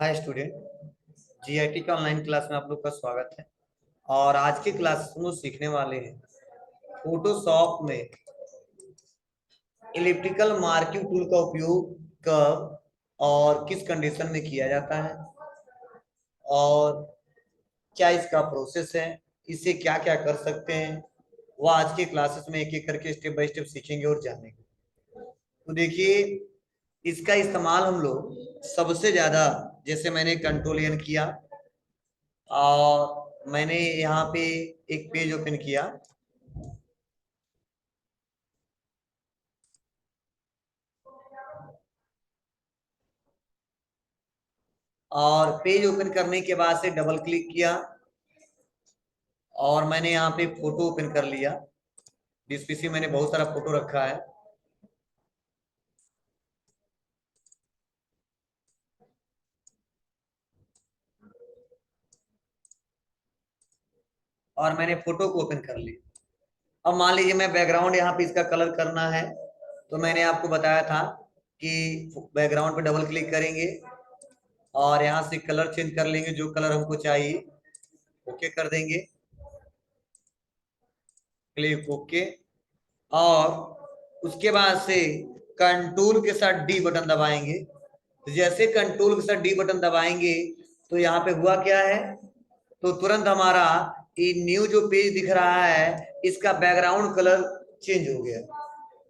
Hi student. GIT के online class में आप लोग का स्वागत है। और आज की क्लास में सीखने वाले हैं फोटोशॉप में इलिप्टिकल मार्किंग टूल का उपयोग कब और किस कंडीशन में किया जाता है और क्या इसका प्रोसेस है, इससे क्या क्या कर सकते हैं, वह आज के क्लासेस में एक एक करके स्टेप बाय स्टेप सीखेंगे और जानेंगे। तो देखिए, इसका इस्तेमाल हम लोग सबसे ज्यादा, जैसे मैंने कंट्रोल एन किया और मैंने यहाँ पे एक पेज ओपन किया और पेज ओपन करने के बाद से डबल क्लिक किया और मैंने यहाँ पे फोटो ओपन कर लिया। जिस पीसी मैंने बहुत सारा फोटो रखा है और मैंने फोटो को ओपन कर लिया। अब मान लीजिए मैं बैकग्राउंड यहाँ पे इसका कलर करना है, तो मैंने आपको बताया था कि बैकग्राउंड पे डबल क्लिक करेंगे और यहाँ से कलर चेंज कर लेंगे, जो कलर हमको चाहिए ओके कर देंगे, क्लिक ओके। और उसके बाद से कंट्रोल के साथ डी बटन दबाएंगे। तो जैसे कंट्रोल के साथ डी बटन दबाएंगे तो यहाँ पे हुआ क्या है, तो तुरंत हमारा ये न्यू जो पेज दिख रहा है इसका बैकग्राउंड कलर चेंज हो गया।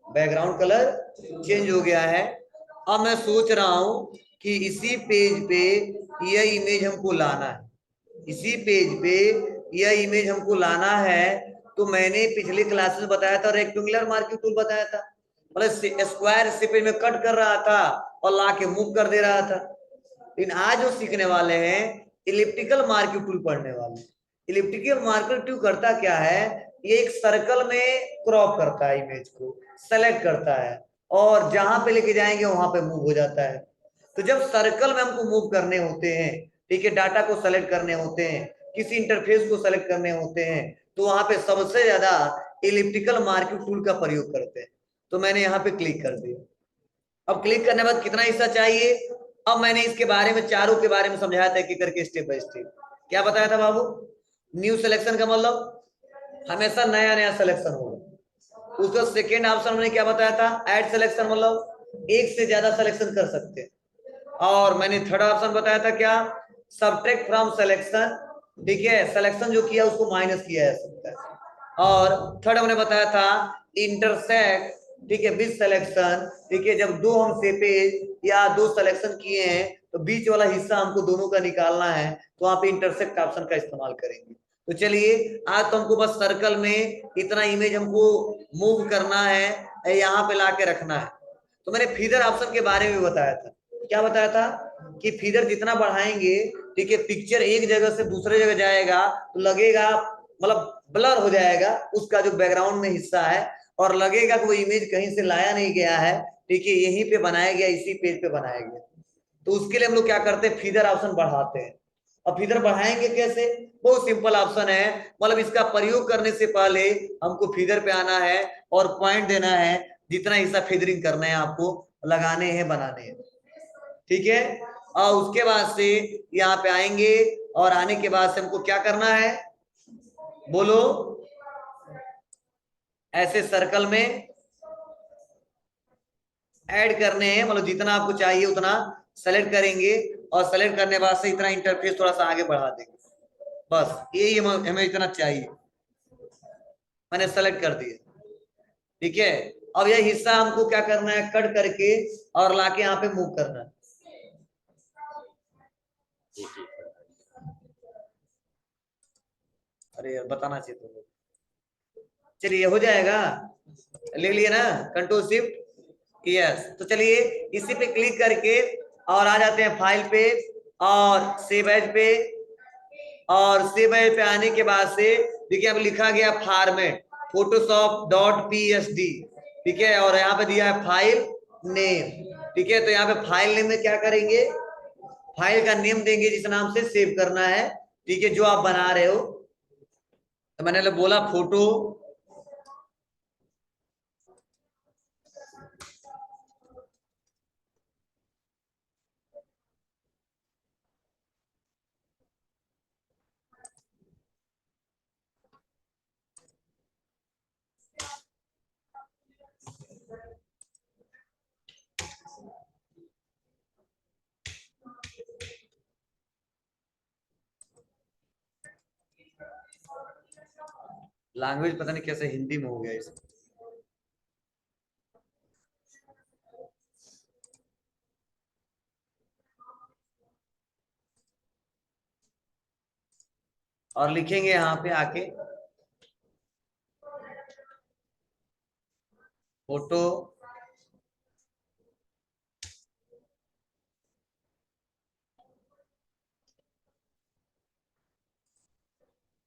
बैकग्राउंड कलर चेंज हो गया है। अब मैं सोच रहा हूं कि इसी पेज पे यह इमेज हमको लाना है, इसी पेज पे यह इमेज हमको लाना है। तो मैंने पिछले क्लास में बताया था, रेक्टेंगुलर मार्किंग टूल बताया था, मतलब स्क्वायर से पेज में कट कर रहा था और ला के मूव कर दे रहा था। लेकिन आज जो सीखने वाले हैं इलिप्टिकल मार्किंग टूल पढ़ने वाले। इलिप्टिकल मार्किंग टूल करता क्या है, ये एक सर्कल में क्रॉप करता है, इमेज को सेलेक्ट करता है और जहां पे लेके जाएंगे वहां पे मूव हो जाता है। तो जब सर्कल में हमको मूव करने होते हैं, ठीक है, डाटा को सेलेक्ट करने होते हैं, किसी इंटरफेस को सेलेक्ट करने होते हैं, तो वहां पे सबसे ज्यादा इलिप्टिकल मार्किंग टूल का प्रयोग करते हैं। तो मैंने यहाँ पे क्लिक कर दिया। अब क्लिक करने के बाद कितना हिस्सा चाहिए, अब मैंने इसके बारे में चारों के बारे में समझाया था कि करके स्टेप बाय स्टेप। क्या बताया था बाबू, न्यू सिलेक्शन का मतलब हमेशा नया नया सिलेक्शन होगा। उसका सेकेंड ऑप्शन मैंने क्या बताया था, ऐड सिलेक्शन, मतलब एक से ज्यादा सिलेक्शन कर सकते हैं। और मैंने थर्ड ऑप्शन बताया था क्या, सब्ट्रैक्ट फ्रॉम सिलेक्शन, ठीक है, सिलेक्शन जो किया उसको माइनस किया जा सकता है। और थर्ड हमने बताया था इंटरसेक्ट, ठीक है, विद सिलेक्शन, ठीक है, जब दो हम से पेज या दो सिलेक्शन किए हैं तो बीच वाला हिस्सा हमको दोनों का निकालना है, तो वहां पे इंटरसेक्ट ऑप्शन का इस्तेमाल करेंगे। तो चलिए, आज तो हमको बस सर्कल में इतना इमेज हमको मूव करना है, यहाँ पे ला के रखना है। तो मैंने फीदर ऑप्शन के बारे में बताया था। क्या बताया था कि फीदर जितना बढ़ाएंगे, ठीक है, पिक्चर एक जगह से दूसरे जगह जाएगा तो लगेगा, मतलब ब्लर हो जाएगा उसका जो बैकग्राउंड में हिस्सा है, और लगेगा कि वो इमेज कहीं से लाया नहीं गया है, ठीक है, यहीं पे बनाया गया, इसी पेज पे बनाया गया। तो उसके लिए हम लोग क्या करते हैं, फीदर ऑप्शन बढ़ाते हैं। अब फीदर बढ़ाएंगे कैसे, बहुत सिंपल ऑप्शन है, मतलब इसका प्रयोग करने से पहले हमको फीदर पे आना है और पॉइंट देना है, जितना हिस्सा फीदरिंग करना है आपको लगाने हैं, बनाने हैं, ठीक है। और उसके बाद से यहाँ पे आएंगे और आने के बाद से हमको क्या करना है, बोलो, ऐसे सर्कल में ऐड करने हैं, मतलब जितना आपको चाहिए उतना सेलेक्ट करेंगे और सेलेक्ट करने के बाद से इतना इंटरफेस थोड़ा सा आगे बढ़ा देंगे, बस यही हमें इतना चाहिए। मैंने सेलेक्ट कर दिया, ठीक है। अब यह हिस्सा हमको क्या करना है, कट करके और लाके यहाँ पे मूव करना है। अरे यार बताना चाहिए तुमको। चलिए हो जाएगा, ले लिए ना, कंट्रोल शिफ्ट यस। तो चलिए इसी पे क्लिक करके और आ जाते हैं फाइल पे और सेव एज पे। और सेव एज पे आने के बाद से देखिए अब लिखा गया फॉर्मेट फोटोशॉप डॉट psd, ठीक है, और यहाँ पे दिया है फाइल नेम, ठीक है। तो यहाँ पे फाइल नेम में क्या करेंगे, फाइल का नेम देंगे जिस नाम से सेव करना है, ठीक है, जो आप बना रहे हो। तो मैंने बोला फोटो लैंग्वेज पता नहीं कैसे हिंदी में हो गया इस। और लिखेंगे यहाँ पे आके फोटो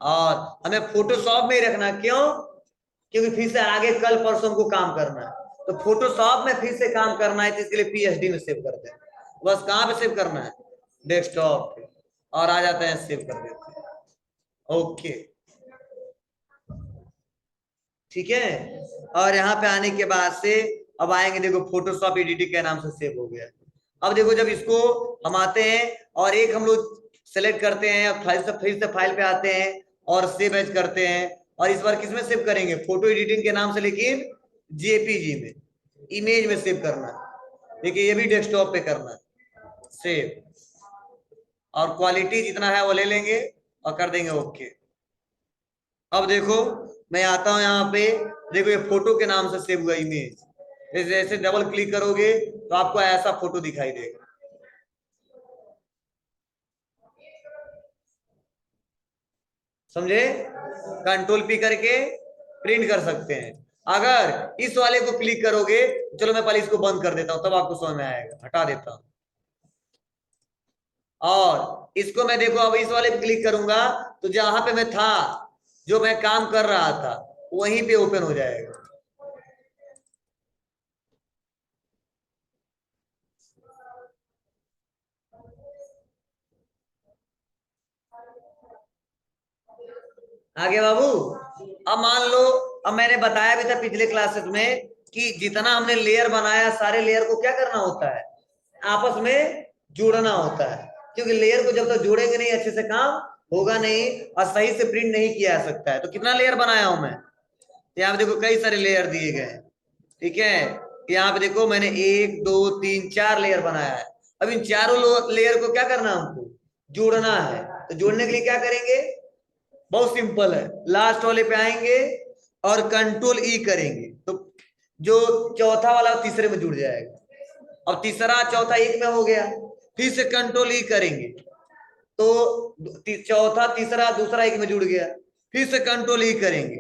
और हमें फोटोशॉप में ही रखना। क्यों? क्योंकि फिर से आगे कल परसों को काम करना है, तो फोटोशॉप में फिर से काम करना है, तो इसके लिए पीएचडी में सेव करते हैं। बस कहाँ पे सेव करना है? डेस्कटॉप पे। और आ जाते हैं, सेव कर देते हैं। ओके, ठीक है। और यहाँ पे आने के बाद से अब आएंगे, देखो फोटोशॉप एडिटिंग के नाम से सेव हो गया। अब देखो जब इसको हम आते हैं और एक हम लोग सेलेक्ट करते हैं, फिर से फाइल पे आते हैं और सेव एज करते हैं। और इस बार किसमें सेव करेंगे? फोटो एडिटिंग के नाम से, लेकिन जेपीजी में, इमेज में सेव करना है। देखिए ये भी डेस्कटॉप पे करना है सेव, और क्वालिटी जितना है वो ले लेंगे और कर देंगे ओके। अब देखो मैं आता हूं यहाँ पे, देखो ये फोटो के नाम से सेव हुआ इमेज। जैसे डबल क्लिक करोगे तो आपको ऐसा फोटो दिखाई देगा। समझे? कंट्रोल पी करके प्रिंट कर सकते हैं। अगर इस वाले को क्लिक करोगे, चलो मैं पहले इसको बंद कर देता हूं, तब आपको समझ में आएगा। हटा देता हूं, और इसको मैं देखो अब इस वाले पे क्लिक करूंगा तो जहां पे मैं था, जो मैं काम कर रहा था, वहीं पे ओपन हो जाएगा। आगे बाबू, अब मान लो, अब मैंने बताया भी था पिछले क्लासेस में कि जितना हमने लेयर बनाया, सारे लेयर को क्या करना होता है? आपस में जोड़ना होता है। क्योंकि लेयर को जब तक जोड़ेंगे नहीं, अच्छे से काम होगा नहीं और सही से प्रिंट नहीं किया जा सकता है। तो कितना लेयर बनाया हूं मैं? यहाँ पे देखो कई सारे लेयर दिए गए हैं, ठीक है। यहाँ पे देखो मैंने 1 2 3 4 लेयर बनाया है। अब इन चारों लेयर को क्या करना है? हमको जोड़ना है। तो जोड़ने के लिए क्या करेंगे? बहुत सिंपल है, लास्ट वाले पे आएंगे और कंट्रोल ई करेंगे, तो जो चौथा वाला तीसरे में जुड़ जाएगा। अब तीसरा चौथा एक में हो गया, फिर से कंट्रोल ई करेंगे तो चौथा तीसरा दूसरा एक में जुड़ गया, फिर से कंट्रोल ई करेंगे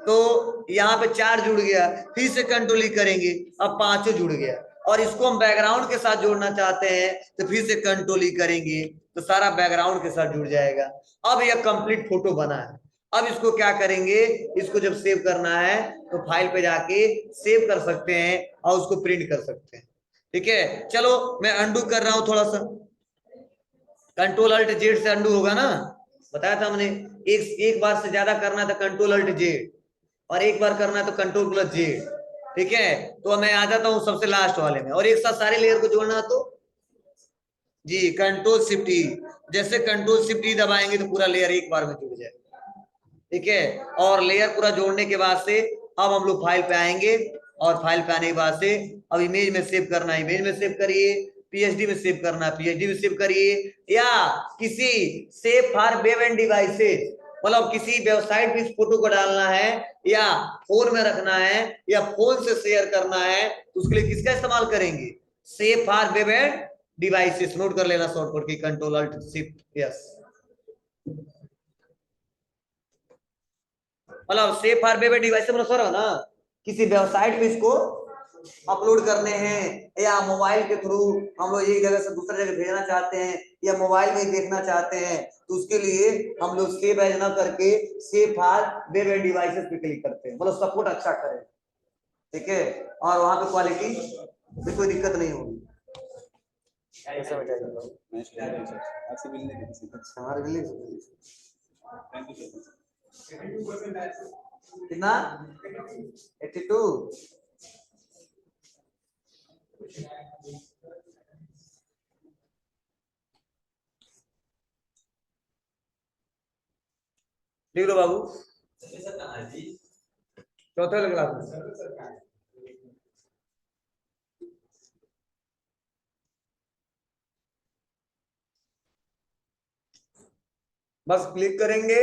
तो यहाँ पे 4 जुड़ गया, फिर से कंट्रोल ई करेंगे, अब 5 जुड़ गया। और इसको हम बैकग्राउंड के साथ जोड़ना चाहते हैं तो फिर से कंट्रोल ई करेंगे तो सारा बैकग्राउंड के साथ जुड़ जाएगा। अब यह कंप्लीट फोटो बना है। अब इसको क्या करेंगे? इसको जब सेव करना है तो फाइल पे जाके सेव कर सकते हैं और उसको प्रिंट कर सकते हैं। ठीक है, चलो मैं अंडू कर रहा हूं थोड़ा सा। कंट्रोल अल्ट जेड से अंडू होगा ना, बताया था हमने। एक बार से ज्यादा करना है तो कंट्रोल अल्ट जेड, और एक बार करना है तो कंट्रोल प्लस जेड। ठीक है, तो मैं आ जाता हूँ सबसे लास्ट वाले में, और एक साथ सारे लेयर को जोड़ना तो जी कंट्रोल शिफ्ट ई। जैसे कंट्रोल शिफ्ट ई दबाएंगे तो पूरा लेयर एक बार में जुड़ जाएगा। ठीक है, और लेयर पूरा जोड़ने के बाद से अब हम लोग फाइल पे आएंगे, और फाइल पे आने के बाद से अब इमेज में सेव करना है, इमेज में सेव करिए। पीएचडी में सेव करना है, पीएचडी में सेव करिए। या किसी save for web end devices, मतलब किसी वेबसाइट पे इस फोटो को डालना है, या फोन में रखना है, या फोन से शेयर करना है, तो उसके लिए किसका इस्तेमाल करेंगे? Save for web end devices. Note कर लेना शॉर्टकट की कंट्रोल अल्ट शिफ्ट यस। मतलब सेफ फॉर वेब डिवाइस मतलब सर है ना, किसी वेबसाइट पे इसको अपलोड करने हैं, या मोबाइल के थ्रू हम लोग एक जगह से दूसरी जगह भेजना चाहते हैं, या मोबाइल में देखना चाहते हैं, तो उसके लिए हम लोग सेव एज ना करके save for web end devices पे क्लिक करते हैं, मतलब सपोर्ट अच्छा करें। ठीक है, और वहां पे क्वालिटी में कोई दिक्कत नहीं होगी। ऐसा हमारे मिलने कितना 82। लिख लो बाबू, चौथे वाले क्लास में। बस क्लिक करेंगे,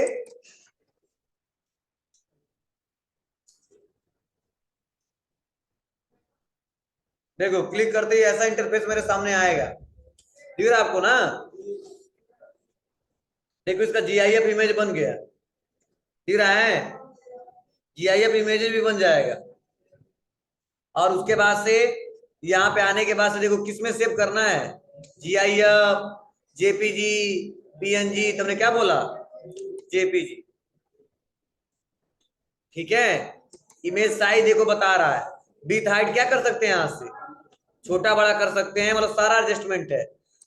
देखो क्लिक करते ही ऐसा इंटरफेस मेरे सामने आएगा, दिख रहा है आपको ना। देखो इसका जीआईएफ इमेज बन गया, दिख रहा है, जीआईएफ इमेज भी बन जाएगा। और उसके बाद से यहाँ पे आने के बाद से देखो किसमें सेव करना है, जीआईएफ, जेपीजी, पीएनजी, तुमने क्या बोला, जेपीजी। ठीक है, इमेज साइज देखो बता रहा है, विड्थ हाइट क्या कर सकते हैं यहाँ से, छोटा बड़ा कर सकते हैं, मतलब सारा एडजस्टमेंट है।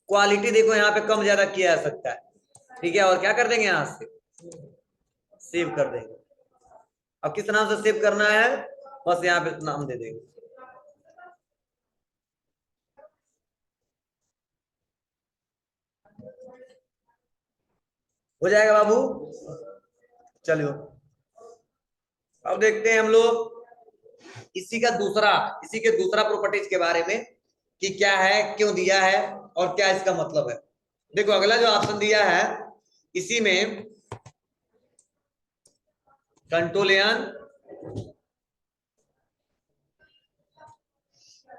क्वालिटी देखो यहाँ पे कम ज्यादा किया जा सकता है। ठीक है, और क्या कर देंगे यहाँ से, सेव कर देंगे। अब किस नाम से सेव करना है, बस यहाँ पे नाम दे देंगे। हो जाएगा बाबू, चलो अब देखते हैं हम लोग इसी के दूसरा प्रॉपर्टीज के बारे में कि क्या है, क्यों दिया है और क्या इसका मतलब है। देखो अगला जो ऑप्शन दिया है इसी में कंट्रोल एन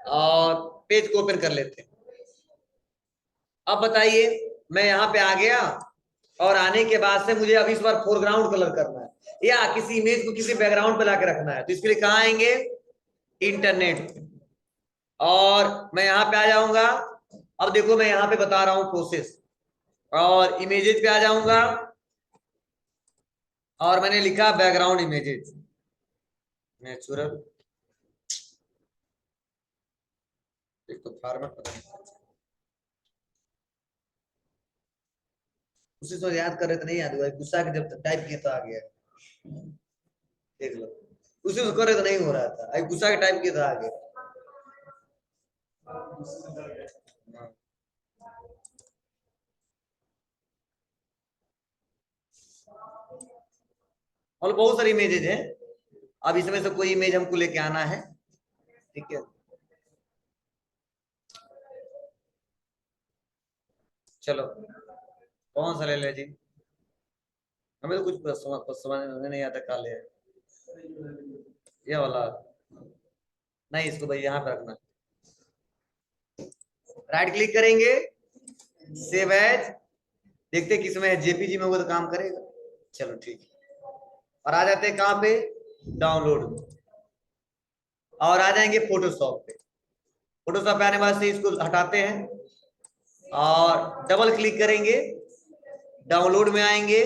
और पेज को ओपन कर लेते हैं। अब बताइए, मैं यहाँ पे आ गया और आने के बाद से मुझे अब इस बार फोरग्राउंड कलर करना है या किसी इमेज को किसी बैकग्राउंड पे लाके रखना है, तो इसके लिए कहाँ आएंगे, इंटरनेट। और मैं यहाँ पे आ जाऊंगा। अब देखो मैं यहाँ पे बता रहा हूँ प्रोसेस, और इमेजेस पे आ जाऊंगा और मैंने लिखा बैकग्राउंड इमेजेस नेचुरल। एक तो फॉर्मेट पता नहीं, उसी से याद कर रहे थे, नहीं याद हुआ, गुस्सा के जब टाइप किया तो आ गया, देख लो। उसी से कर रहे तो नहीं हो रहा था, अभी गुस्सा के टाइप किया तो आ गया। और बहुत सारी इमेजेज हैं, अब इसमें से कोई इमेज हमको लेके आना है। ठीक है, चलो कौन सा ले ले जी, हमें तो कुछ समझ में नहीं आता, कहा ले ये वाला, नहीं इसको भाई यहाँ पे रखना। राइट क्लिक करेंगे, सेव एज, देखते किसमें है, जेपीजी में वो तो काम करेगा। चलो ठीक है, और आ जाते हैं कहाँ पे, डाउनलोड में, और आ जाएंगे फोटोशॉप पे। फोटोशॉप पे आने के बाद से इसको हटाते हैं और डबल क्लिक करेंगे, डाउनलोड में आएंगे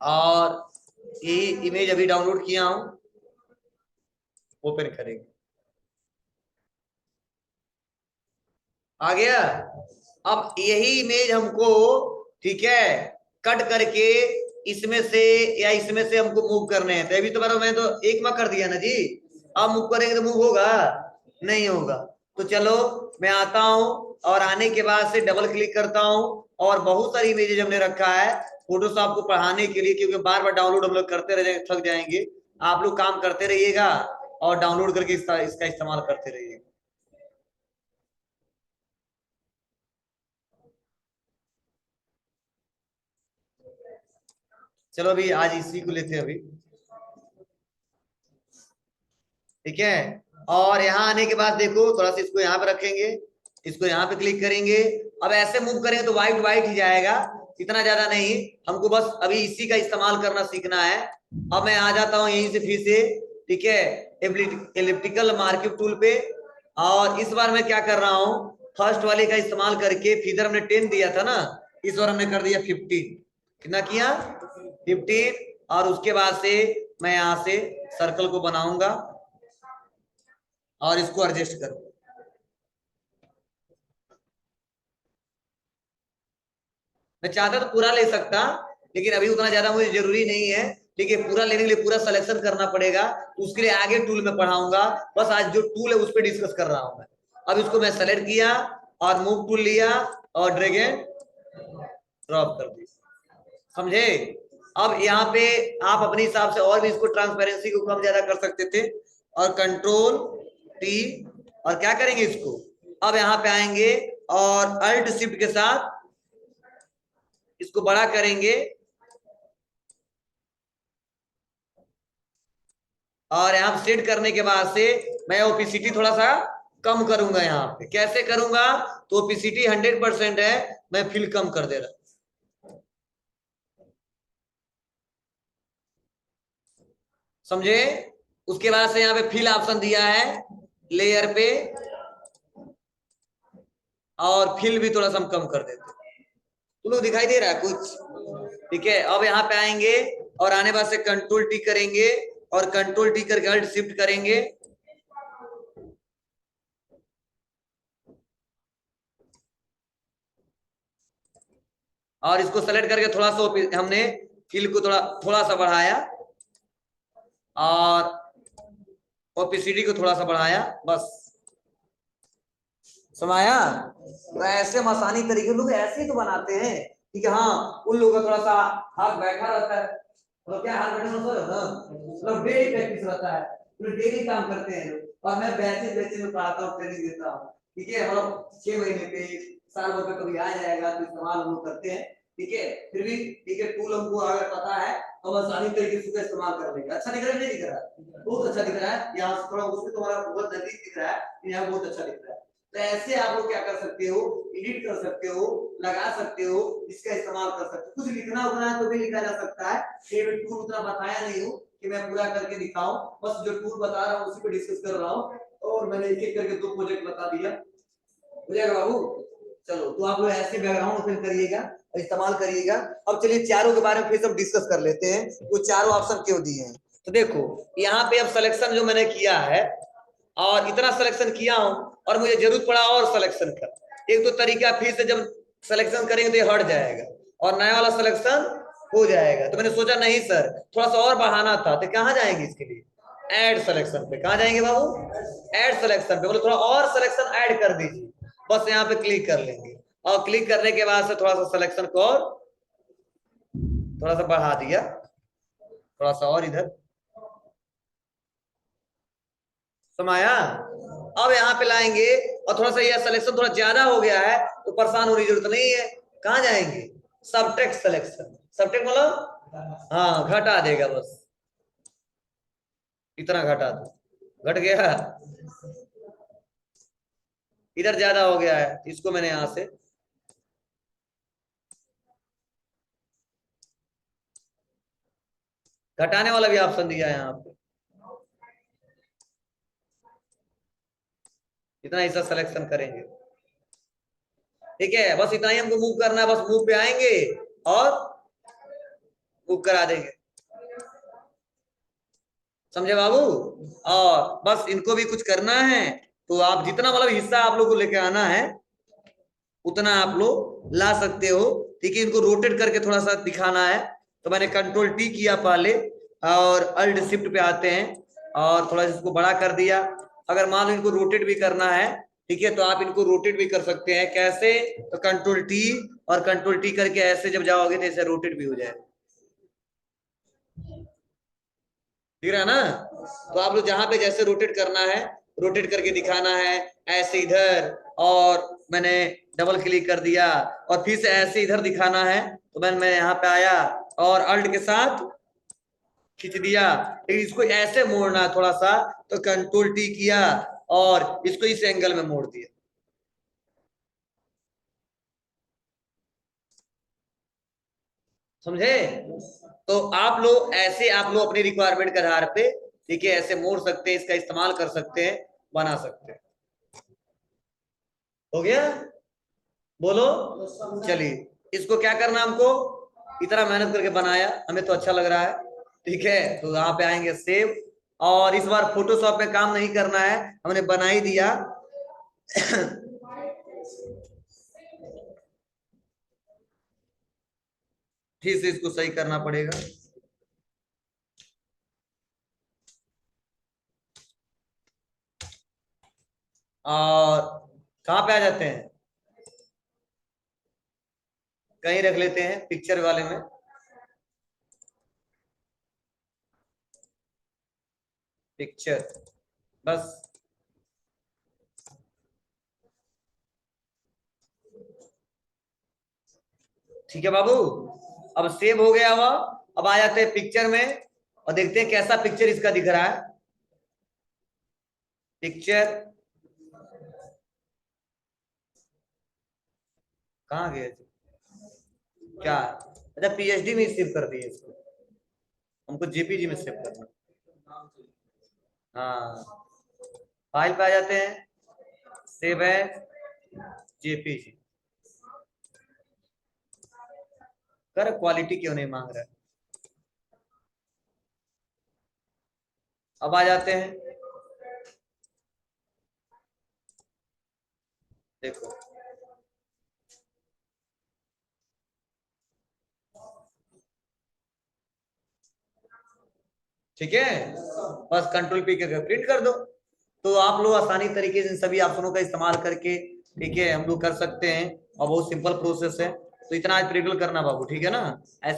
और ये इमेज अभी डाउनलोड किया हूं, ओपन करेंगे, आ गया। अब यही इमेज हमको, ठीक है, कट करके इसमें से या इसमें से हमको मूव करने हैं, तो अभी तो मैं तो एक में कर दिया ना जी, अब मूव करेंगे तो मूव होगा, नहीं होगा। तो चलो मैं आता हूं और आने के बाद से डबल क्लिक करता हूं, और बहुत सारी इमेजेस हमने रखा है फोटोशॉप को पढ़ाने के लिए, क्योंकि बार बार डाउनलोड हम लोग करते रह जाएंगे, थक जाएंगे। आप लोग काम करते रहिएगा और डाउनलोड करके इसका इस्तेमाल करते रहिएगा। चलो अभी आज इसी को लेते हैं अभी, ठीक है। और यहाँ आने के बाद देखो थोड़ा सा इसको यहाँ पे रखेंगे, इसको यहाँ पे क्लिक करेंगे। अब ऐसे मूव करेंगे तो व्हाइट व्हाइट ही जाएगा, इतना ज्यादा नहीं, हमको बस अभी इसी का इस्तेमाल करना सीखना है। अब मैं आ जाता हूँ यहीं से फिर से, ठीक है, एलिप्टिकल मार्किंग टूल पे, और इस बार मैं क्या कर रहा हूँ, फर्स्ट वाले का इस्तेमाल करके, फिगर हमने 10 दिया था ना, इस बार हमने कर दिया 15। कितना किया, 15। और उसके बाद से मैं यहाँ से सर्कल को बनाऊंगा और इसको एडजस्ट करूंगा। मैं चाहता तो पूरा ले सकता, लेकिन अभी उतना ज्यादा मुझे जरूरी नहीं है। ठीक है, पूरा लेने के लिए पूरा सिलेक्शन करना पड़ेगा, तो उसके लिए आगे टूल में पढ़ाऊंगा। बस आज जो टूल है उस पर डिस्कस कर रहा हूं मैं। अब इसको मैं सेलेक्ट किया और मूव टूल लिया और ड्रैग एंड ड्रॉप कर दिया, समझे। अब यहाँ पे आप अपने हिसाब से और भी इसको ट्रांसपेरेंसी को कम ज्यादा कर सकते थे, और कंट्रोल टी, और क्या करेंगे इसको, अब यहाँ पे आएंगे और अल्ट शिफ्ट के साथ इसको बड़ा करेंगे और यहाँ सेट करने के बाद से मैं ओपेसिटी थोड़ा सा कम करूंगा। यहाँ पे कैसे करूंगा, तो ओपेसिटी 100% है, मैं फिल कम कर दे रहा। समझे? उसके बाद से यहाँ पे फिल ऑप्शन दिया है लेयर पे, और फिल भी थोड़ा सा हम कम कर देते। तुम लोग दिखाई दे रहा है कुछ? ठीक है, अब यहाँ पे आएंगे और आने बाद से कंट्रोल टी करेंगे और कंट्रोल टी करके अल्ट शिफ्ट करेंगे। और इसको सेलेक्ट करके थोड़ा सा हमने फिल को थोड़ा थोड़ा सा बढ़ाया और ओपेसिटी को थोड़ा सा बढ़ाया, बस। समाया? तो ऐसे हम आसानी तरीके लोग ऐसे ही तो बनाते हैं। ठीक है, हाँ, उन लोगों का थोड़ा सा हाथ बैठा रहता है, तो क्या हाथ बैठा रहता है, मतलब डेली प्रैक्टिस रहता है, तो डेली काम करते हैं। और मैं बैचेस बैचेस में पढ़ाता हूँ, ट्रेनिंग देता हूँ। ठीक है, मतलब 6 महीने पे, साल भर पे कभी आ जाएगा तो इस्तेमाल हम लोग करते हैं। ठीक है, फिर भी ठीक है, टूल हमको अगर पता है तो हम आसानी तरीके से इस्तेमाल कर लेंगे। अच्छा दिख रहा है नहीं दिख रहा है? बहुत अच्छा दिख रहा है। यहाँ से थोड़ा उसमें तुम्हारा बहुत नजदीक दिख रहा है, यहाँ बहुत अच्छा दिख रहा है। तो ऐसे आप लोग क्या कर सकते हो, एडिट कर सकते हो, लगा सकते हो, इसका इस्तेमाल कर सकते हो। कुछ लिखना उतना है तो भी लिखा जा सकता है। ये टूल उतना बताया नहीं हूँ कि मैं पूरा करके दिखाऊं, बस जो टूल बता रहा हूँ उसी पे डिस्कस कर रहा हूँ। और मैंने एक एक करके 2 प्रोजेक्ट बता दिया। हो जाएगा बाबू? चलो, तो आप लोग ऐसे बैकग्राउंड ओपन करिएगा और इस्तेमाल करिएगा। अब चलिए चारों के बारे में फिर सब डिस्कस कर लेते हैं, वो चारों ऑप्शन क्यों दिए हैं। तो देखो यहाँ पे अब सिलेक्शन जो मैंने किया है, और इतना सिलेक्शन किया हूं और मुझे जरूरत पड़ा और सिलेक्शन का। एक तो तरीका फिर से जब सिलेक्शन करेंगे तो ये हट जाएगा और नया वाला सिलेक्शन हो जाएगा। तो मैंने सोचा नहीं सर, थोड़ा सा और बढ़ाना था, तो कहाँ जाएंगे इसके लिए? ऐड सिलेक्शन पे। कहाँ जाएंगे बाबू? ऐड सिलेक्शन पे। बोले थोड़ा और सिलेक्शन ऐड कर दीजिए, बस यहाँ पे क्लिक कर लेंगे। और क्लिक करने के बाद से थोड़ा सा सिलेक्शन को और थोड़ा सा बढ़ा दिया, थोड़ा सा और इधर समाया। अब यहाँ पे लाएंगे और थोड़ा सा यह सिलेक्शन थोड़ा ज्यादा हो गया है, तो परेशान होने की जरूरत नहीं है। कहाँ जाएंगे? Subtext selection. सबटेक्स्ट मतलब हाँ, घटा देगा, बस इतना घटा दो, घट गया। इधर ज्यादा हो गया है, इसको मैंने यहां से घटाने वाला भी ऑप्शन दिया है यहाँ पे। इतना हिस्सा सिलेक्शन करेंगे। ठीक है, बस इतना ही हमको मूव करना है, बस मूव पे आएंगे और मूव करा देंगे। समझे बाबू? और बस इनको भी कुछ करना है तो आप जितना मतलब हिस्सा आप लोग को लेके आना है उतना आप लोग ला सकते हो। ठीक है, इनको रोटेट करके थोड़ा सा दिखाना है, तो मैंने कंट्रोल टी किया पहले और अल्ट शिफ्ट पे आते हैं और थोड़ा इसको बड़ा कर दिया। अगर मान लो इनको रोटेट भी करना है, ठीक है, तो आप इनको रोटेट भी कर सकते हैं। कैसे? तो कंट्रोल टी और कंट्रोल टी करके ऐसे जब जाओगे तो ऐसे रोटेट भी हो जाएगा। ठीक है ना? तो आप लोग जहां पे जैसे रोटेट करना है, रोटेट करके दिखाना है, ऐसे इधर, और मैंने डबल क्लिक कर दिया और फिर से ऐसे इधर दिखाना है, तो मैं यहाँ पे आया और अल्ट के साथ खींच दिया। लेकिन इसको ऐसे मोड़ना है थोड़ा सा, तो कंट्रोल टी किया और इसको इस एंगल में मोड़ दिया। समझे? तो आप लोग ऐसे आप लोग अपनी रिक्वायरमेंट के आधार पे, ठीक है, ऐसे मोड़ सकते हैं, इसका इस्तेमाल कर सकते हैं, बना सकते हैं। हो गया? बोलो। चलिए, इसको क्या करना हमको, इतना मेहनत करके बनाया, हमें तो अच्छा लग रहा है। ठीक है, तो यहाँ पे आएंगे सेव, और इस बार फोटोशॉप में काम नहीं करना है, हमने बना ही दिया। ठीक से इसको सही करना पड़ेगा। और कहाँ पे आ जाते हैं, कहीं रख लेते हैं पिक्चर वाले में। पिक्चर, बस। ठीक है बाबू, अब सेव हो गया हुआ। अब आ जाते हैं पिक्चर में और देखते हैं कैसा पिक्चर इसका दिख रहा है। पिक्चर कहाँ गए थे? क्या? अच्छा पीएचडी में सेव कर दिए इसको, हमको जेपीजी में सेव करना। हाँ फाइल पे आ जाते हैं, सेव एज जेपीजी। कर क्वालिटी क्यों नहीं मांग रहा है? अब आ जाते हैं, देखो ठीक है, बस कंट्रोल पी करके प्रिंट कर दो। तो आप लोग आसानी तरीके से इन सभी ऑप्शनों का इस्तेमाल करके, ठीक है, हम लोग कर सकते हैं, और बहुत सिंपल प्रोसेस है। तो इतना आज प्रैक्टिकल करना बाबू, ठीक है ना? ऐसे